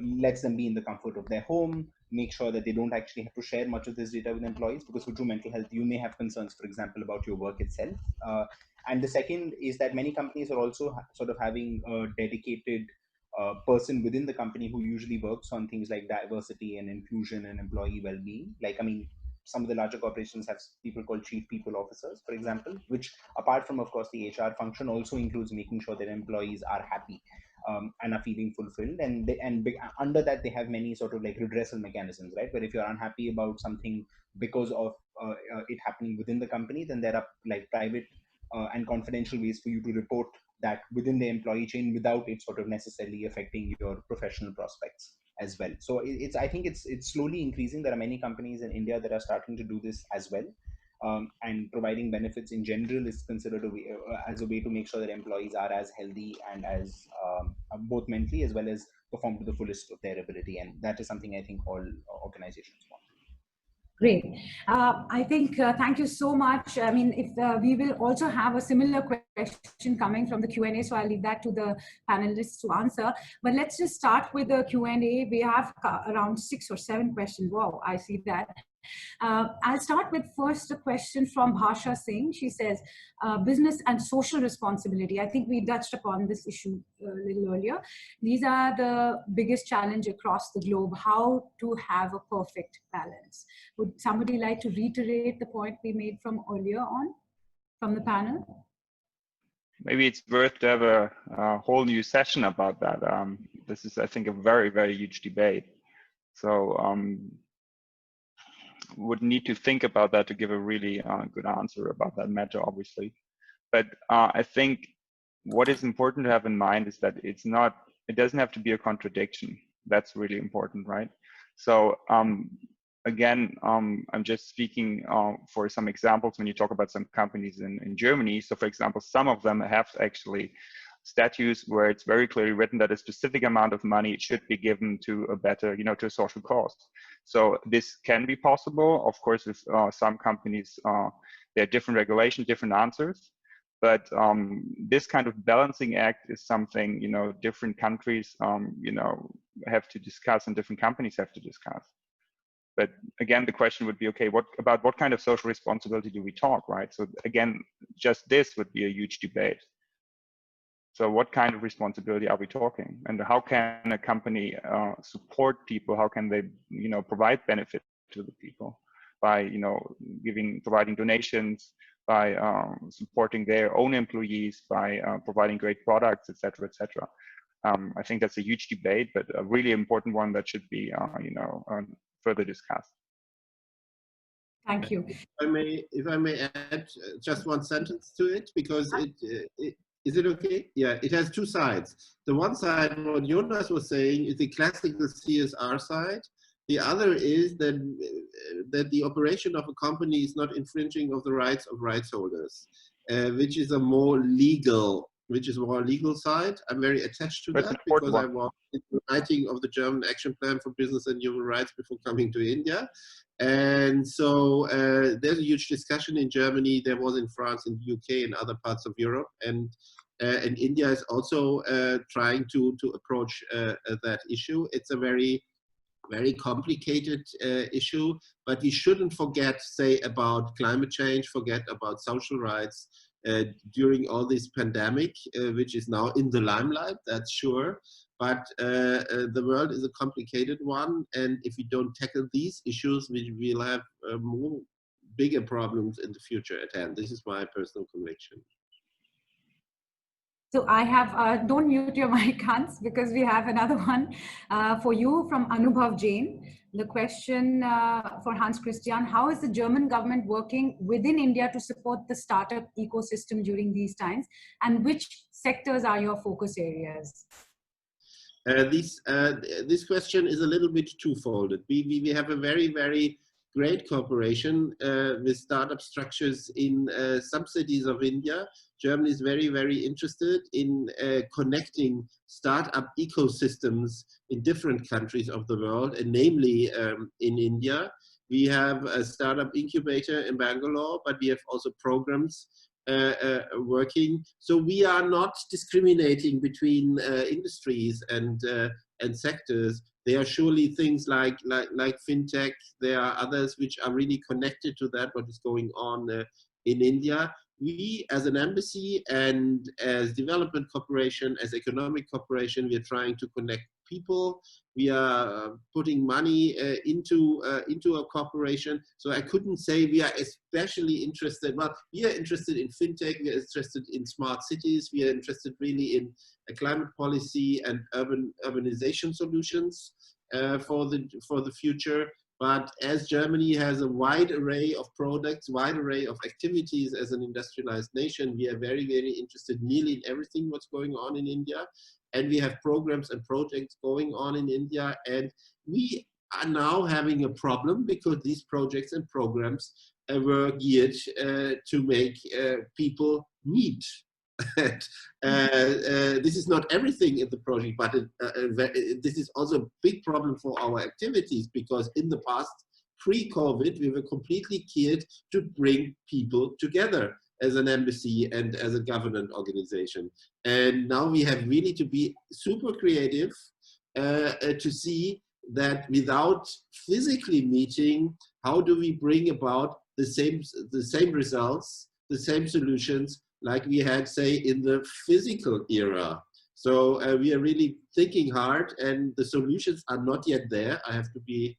lets them be in the comfort of their home, make sure that they don't actually have to share much of this data with employees, because for true mental health, you may have concerns, for example, about your work itself. And the second is that many companies are also sort of having a dedicated person within the company who usually works on things like diversity and inclusion and employee well-being. Like, I mean, some of the larger corporations have people called chief people officers, for example, which apart from, of course, the HR function, also includes making sure that employees are happy and are feeling fulfilled. And under that, they have many sort of like redressal mechanisms, right? Where if you're unhappy about something because of it happening within the company, then there are like private and confidential ways for you to report that within the employee chain without it sort of necessarily affecting your professional prospects as well. So I think it's slowly increasing. There are many companies in India that are starting to do this as well. And providing benefits in general is considered as a way to make sure that employees are as healthy and as both mentally as well as perform to the fullest of their ability. And that is something I think all organizations want. Great. I think, thank you so much. I mean, if we will also have a similar question coming from the Q&A, so I'll leave that to the panelists to answer. But let's just start with the Q&A. We have around 6 or 7 questions. Wow, I see that. I'll start with first a question from Bhasha Singh. She says, business and social responsibility. I think we touched upon this issue a little earlier. These are the biggest challenge across the globe, how to have a perfect balance. Would somebody like to reiterate the point we made from earlier on from the panel? Maybe it's worth to have a whole new session about that. This is, I think, a very, very huge debate. So would need to think about that to give a really good answer about that matter, obviously. But I think what is important to have in mind is that it doesn't have to be a contradiction. That's really important, right? So again, I'm just speaking for some examples when you talk about some companies in Germany. So for example, some of them have actually statutes where it's very clearly written that a specific amount of money should be given to a better, to a social cause. So this can be possible. Of course, with some companies, there are different regulations, different answers. But this kind of balancing act is something, different countries, have to discuss and different companies have to discuss. But again, the question would be, okay, what kind of social responsibility do we talk, right? So again, just this would be a huge debate. So what kind of responsibility are we talking? And how can a company support people? How can they, provide benefit to the people by, providing donations, by supporting their own employees, by providing great products, et cetera, et cetera. I think that's a huge debate, but a really important one that should be, further discussed. Thank you. If I may add just one sentence to it, because is it okay? Yeah, it has two sides. The one side, what Jonas was saying, is the classical CSR side. The other is that the operation of a company is not infringing of the rights of rights holders, which is a more legal side. I'm very attached to that because I was in the writing of the German Action Plan for Business and Human Rights before coming to India. And so there's a huge discussion in Germany. There was in France, in the UK, and other parts of Europe. And India is also trying to approach that issue. It's a very complicated issue, but we shouldn't forget, say, about climate change, forget about social rights during all this pandemic, which is now in the limelight, that's sure. But the world is a complicated one, and if we don't tackle these issues, we will have more bigger problems in the future at hand. This is my personal conviction. So I have, don't mute your mic, Hans, because we have another one for you from Udbhav Jain. The question for Hans Christian: how is the German government working within India to support the startup ecosystem during these times? And which sectors are your focus areas? This question is a little bit twofold. We have a very great cooperation with startup structures in some cities of India. Germany is very interested in connecting startup ecosystems in different countries of the world, and namely in India. We have a startup incubator in Bangalore, but we have also programs working. So we are not discriminating between industries and sectors. There are surely things like fintech. There are others which are really connected to that, what is going on in India. We, as an embassy and as development cooperation, as economic cooperation, we are trying to connect people. We are putting money into a cooperation. So I couldn't say we are especially interested. Well, we are interested in fintech. We are interested in smart cities. We are interested really in climate policy and urbanization solutions for the future. But as Germany has a wide array of products, wide array of activities as an industrialized nation, we are very interested nearly in everything what's going on in India. And we have programs and projects going on in India. And we are now having a problem because these projects and programs were geared to make people meet. This is not everything in the project, but this is also a big problem for our activities, because in the past, pre-COVID, we were completely geared to bring people together as an embassy and as a government organization. And now we have really to be super creative to see that without physically meeting, how do we bring about the same results, the same solutions like we had, say, in the physical era. So we are really thinking hard, and the solutions are not yet there. I have to be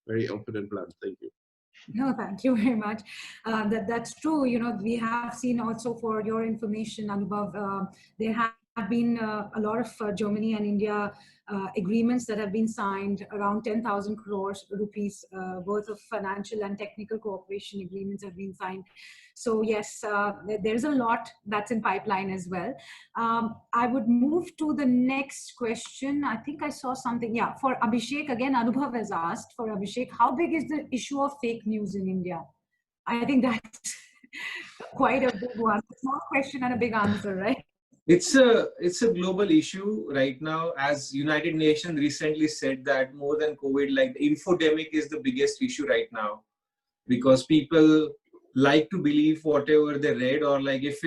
very open and blunt. Thank you. No, thank you very much. That's true. You know, we have seen also, for your information, Udbhav, there have been a lot of Germany and India agreements that have been signed, around 10,000 crores rupees worth of financial and technical cooperation agreements have been signed. So yes, there's a lot that's in pipeline as well. I would move to the next question. I think I saw something. Yeah, for Abhishek, again, Udbhav has asked for Abhishek, how big is the issue of fake news in India? I think that's quite a big one. A small question and a big answer, right? It's a global issue right now. As United Nations recently said that more than COVID, like the infodemic is the biggest issue right now, because people like to believe whatever they read, or like if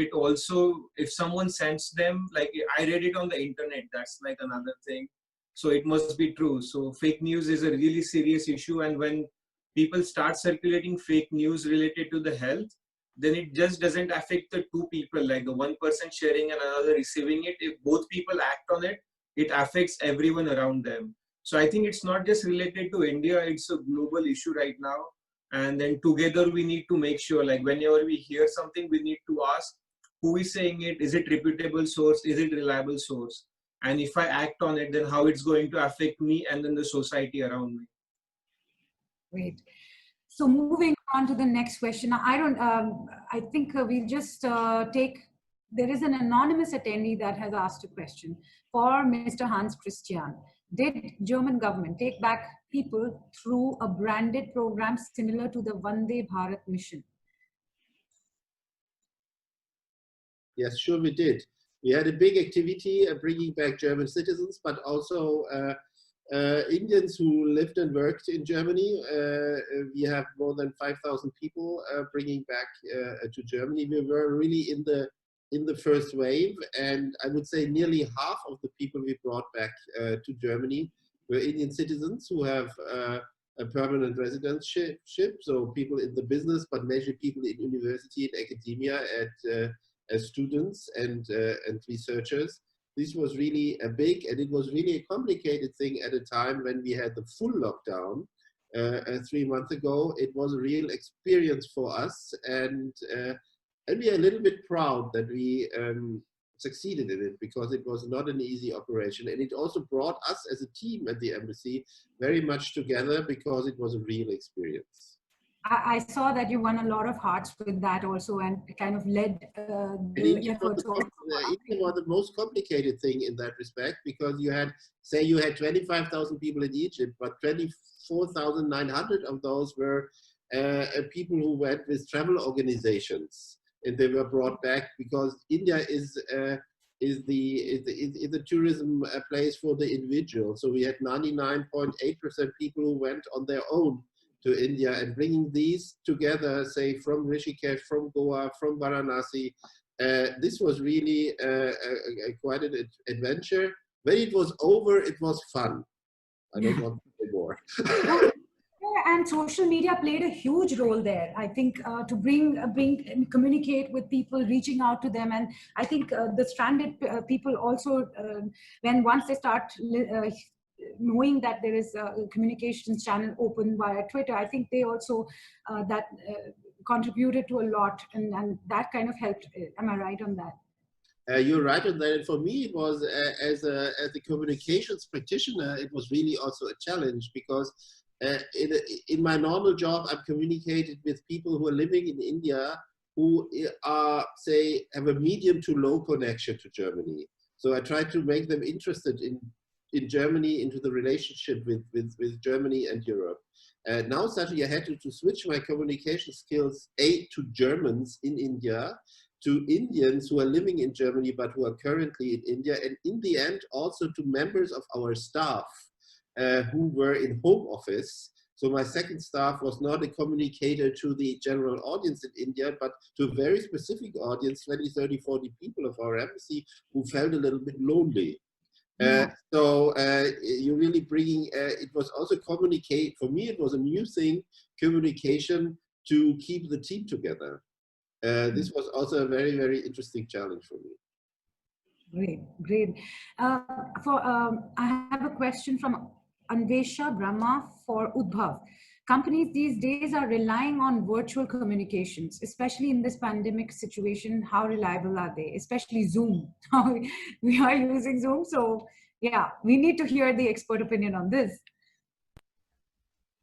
someone sends them, like I read it on the internet, that's like another thing, so it must be true. So fake news is a really serious issue, and when people start circulating fake news related to the health, then it just doesn't affect the two people, like the one person sharing and another receiving it. If both people act on it, it affects everyone around them. So I think it's not just related to India, it's a global issue right now. And then together we need to make sure, like whenever we hear something, we need to ask who is saying it, is it reputable source, is it reliable source, and if I act on it, then how it's going to affect me and then the society around me. Great. So moving on to the next question. I think we'll just take, there is an anonymous attendee that has asked a question for Mr. Hans Christian. Did German government take back people through a branded program similar to the Vande Bharat mission? Yes, sure we did. We had a big activity bringing back German citizens, but also Indians who lived and worked in Germany. We have more than 5,000 people bringing back to Germany. We were really in the first wave, and I would say nearly half of the people we brought back to Germany were Indian citizens who have a permanent residentship, so people in the business, but major people in university and academia as students and researchers. This was really a big, and it was really a complicated thing at a time when we had the full lockdown 3 months ago. It was a real experience for us, and we are a little bit proud that we succeeded in it, because it was not an easy operation. And it also brought us as a team at the embassy very much together, because it was a real experience. I saw that you won a lot of hearts with that also, and kind of led the efforts. It was the most complicated thing in that respect, because you had 25,000 people in Egypt, but 24,900 of those were people who went with travel organizations, and they were brought back because India is the tourism place for the individual. So we had 99.8% people who went on their own to India, and bringing these together, say from Rishikesh, from Goa, from Varanasi, this was really quite an adventure. When it was over, it was fun. I don't want to say more. And social media played a huge role there, I think, to bring and communicate with people, reaching out to them. And I think the stranded people also, when once they start knowing that there is a communications channel open via Twitter, I think they also contributed to a lot, and that kind of helped. Am I right on that? You're right on that. And for me, it was as a communications practitioner, it was really also a challenge, because in my normal job, I'm communicated with people who are living in India, who are, say, have a medium to low connection to Germany. So I try to make them interested in Germany, into the relationship with Germany and Europe. Now suddenly I had to switch my communication skills, to Germans in India, to Indians who are living in Germany but who are currently in India, and in the end also to members of our staff who were in home office. So my second staff was not a communicator to the general audience in India, but to a very specific audience, 20, 30, 40 people of our embassy who felt a little bit lonely. So you're really bringing, it was also communicate, for me it was a new thing, communication to keep the team together. This was also a very, very interesting challenge for me. Great. I have a question from Anvesha Brahma for Udbhav. Companies these days are relying on virtual communications, especially in this pandemic situation. How reliable are they? Especially Zoom. We are using Zoom. So yeah, we need to hear the expert opinion on this.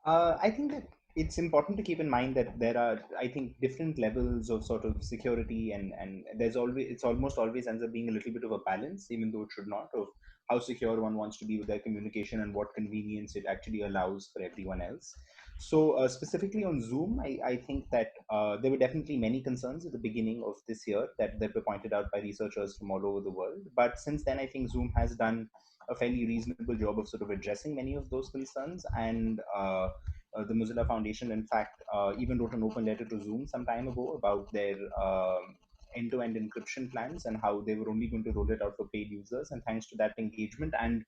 I think that it's important to keep in mind that there are, I think, different levels of sort of security, and it's almost always ends up being a little bit of a balance, even though it should not, of how secure one wants to be with their communication and what convenience it actually allows for everyone else. So specifically on Zoom, I think that there were definitely many concerns at the beginning of this year that were pointed out by researchers from all over the world. But since then, I think Zoom has done a fairly reasonable job of sort of addressing many of those concerns. And the Mozilla Foundation, in fact, even wrote an open letter to Zoom some time ago about their end-to-end encryption plans and how they were only going to roll it out for paid users. And thanks to that engagement and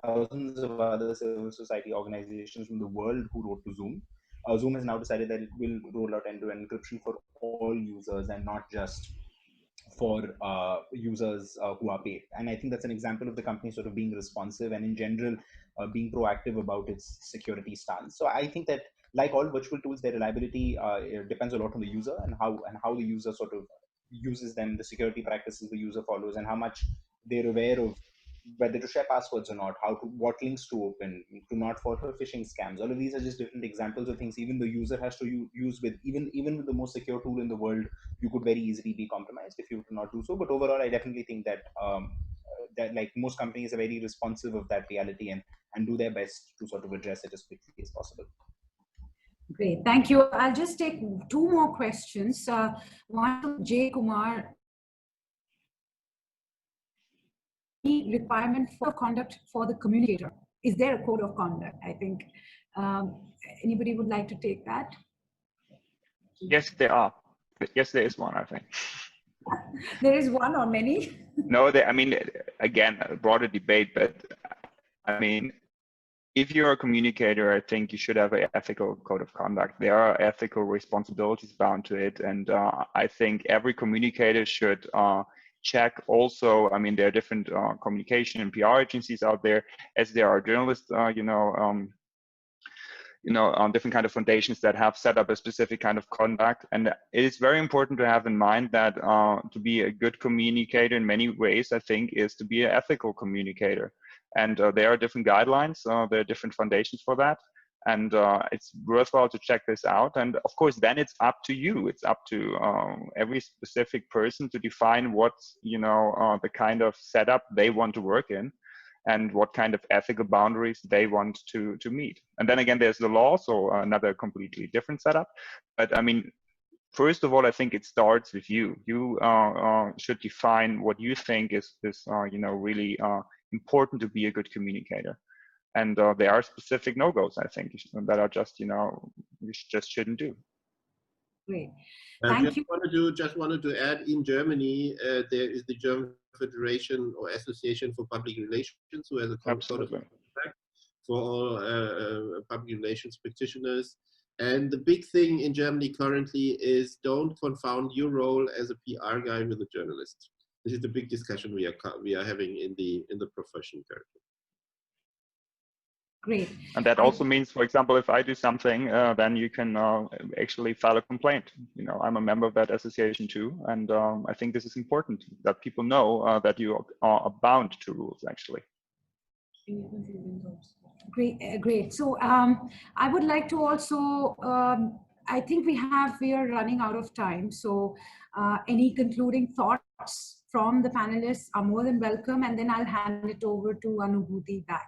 thousands of other civil society organizations from the world who wrote to Zoom, Zoom has now decided that it will roll out end-to-end encryption for all users and not just for users who are paid. And I think that's an example of the company sort of being responsive and in general being proactive about its security stance. So I think that like all virtual tools, their reliability depends a lot on the user and how the user sort of uses them, the security practices the user follows, and how much they're aware of whether to share passwords or not, what links to open, to not fall for phishing scams. All of these are just different examples of things even the user has to use with even with the most secure tool in the world. You could very easily be compromised if you were to not do so. But overall, I definitely think that that like most companies are very responsive of that reality and do their best to sort of address it as quickly as possible. Great, thank you. I'll just take two more questions. One from Jay Kumar. Requirement for conduct for the communicator. Is there a code of conduct? I think anybody would like to take that? Yes, there are. Yes, there is one, I think. There is one or many? No, I mean, again, a broader debate, but I mean, if you're a communicator, I think you should have an ethical code of conduct. There are ethical responsibilities bound to it. And I think every communicator should check also. I mean, there are different communication and PR agencies out there, as there are journalists, different kind of foundations that have set up a specific kind of conduct. And it is very important to have in mind that to be a good communicator in many ways, I think, is to be an ethical communicator. And there are different guidelines, there are different foundations for that. And it's worthwhile to check this out. And of course, then it's up to you. It's up to every specific person to define what, the kind of setup they want to work in and what kind of ethical boundaries they want to meet. And then again, there's the law, so another completely different setup. But I mean, first of all, I think it starts with you. You should define what you think is really important to be a good communicator. And there are specific no-goes, I think, that are just, you just shouldn't do. Great. Thank you. Just wanted to add, in Germany, there is the German Federation or Association for Public Relations, who has a code of conduct for all public relations practitioners. And the big thing in Germany currently is don't confound your role as a PR guy with a journalist. This is the big discussion we are having in the profession currently. Great. And that also means, for example, if I do something, then you can actually file a complaint. I'm a member of that association too. And I think this is important that people know that you are bound to rules, actually. Great. So I would like to also, I think we are running out of time. So any concluding thoughts from the panelists are more than welcome. And then I'll hand it over to Anubhuti back.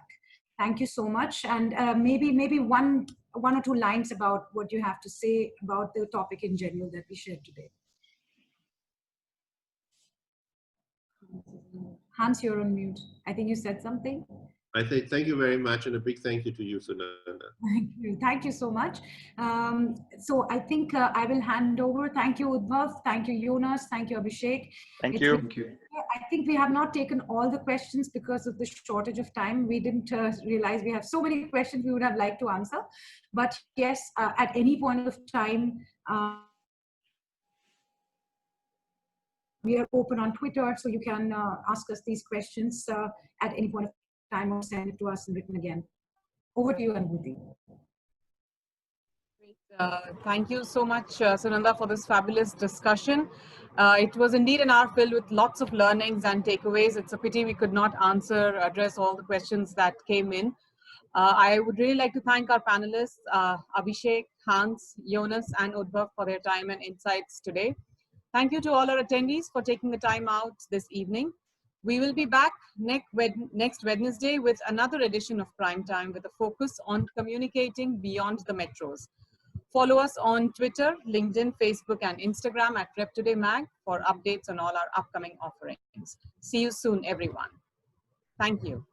Thank you so much. And maybe one or two lines about what you have to say about the topic in general that we shared today. Hans, you're on mute. I think you said something. I say thank you very much, and a big thank you to you, Sunanda. Thank you so much. So I think I will hand over. Thank you, Udbhav. Thank you, Jonas. Thank you, Abhishek. Thank you. I think we have not taken all the questions because of the shortage of time. We didn't realize we have so many questions we would have liked to answer. But yes, at any point of time, we are open on Twitter, so you can ask us these questions at any point of time or send it to us in written again. Over to you, Anubhuti. Thank you so much, Sunanda, for this fabulous discussion. It was indeed an hour filled with lots of learnings and takeaways. It's a pity we could not address all the questions that came in. I would really like to thank our panelists, Abhishek, Hans, Jonas, and Udbhav for their time and insights today. Thank you to all our attendees for taking the time out this evening. We will be back next Wednesday with another edition of Prime Time with a focus on communicating beyond the metros. Follow us on Twitter, LinkedIn, Facebook, and Instagram at Rep Today Mag for updates on all our upcoming offerings. See you soon, everyone. Thank you.